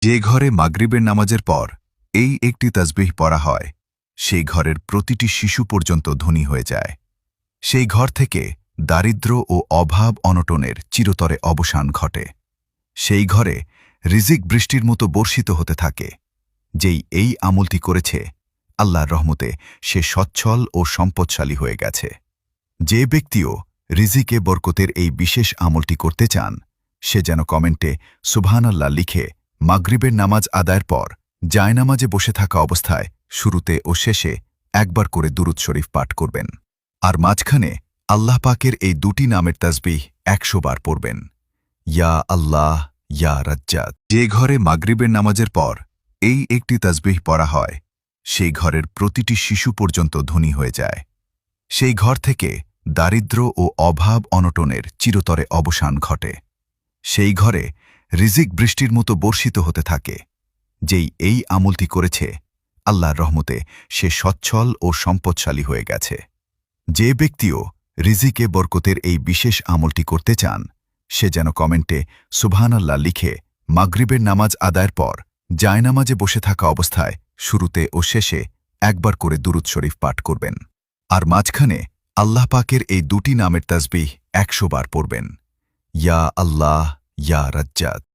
যে ঘরে মাগরিবের নামাজের পর এই একটি তাসবিহ পড়া হয়, সেই ঘরের প্রতিটি শিশু পর্যন্ত ধনী হয়ে যায়। সেই ঘর থেকে দারিদ্র্য ও অভাব অনটনের চিরতরে অবসান ঘটে। সেই ঘরে রিজিক বৃষ্টির মতো বর্ষিত হতে থাকে। যেই এই আমলটি করেছে, আল্লাহর রহমতে সে সচ্ছল ও সম্পদশালী হয়ে গেছে। যে ব্যক্তিও রিজিকে বরকতের এই বিশেষ আমলটি করতে চান, সে যেন কমেন্টে সুবহানাল্লাহ লিখে মাগরিবের নামাজ আদায়ের পর জায়নামাজে বসে থাকা অবস্থায় শুরুতে ও শেষে একবার করে দুরূদ শরীফ পাঠ করবেন। আর মাঝখানে আল্লাহ পাকের এই দুটি নামের তাসবিহ ১০০ বার পড়বেন। ইয়া আল্লাহ, ইয়া রাজ্জাক। যে ঘরে মাগরিবের নামাজের পর এই একটি তাসবিহ পড়া হয়, সেই ঘরের প্রতিটি শিশু পর্যন্ত ধনী হয়ে যায়। সেই ঘর থেকে দারিদ্র্য ও অভাব অনটনের চিরতরে অবসান ঘটে। সেই ঘরে রিজিক বৃষ্টির মতো বর্ষিত হতে থাকে। যেই এই আমলটি করেছে, আল্লাহর রহমতে সে সচ্ছল ও সম্পদশালী হয়ে গেছে। যে ব্যক্তিও রিজিকে বরকতের এই বিশেষ আমলটি করতে চান, সে যেন কমেন্টে সুবহানাল্লাহ লিখে মাগরিবের নামাজ আদায়ের পর জায়নামাজে বসে থাকা অবস্থায় শুরুতে ও শেষে একবার করে দুরূদ শরীফ পাঠ করবেন। আর মাঝখানে আল্লাহ পাকের এই দুটি নামের তাসবিহ ১০০ বার পড়বেন। ইয়া আল্লাহ, ইয়া রাজ্জাক।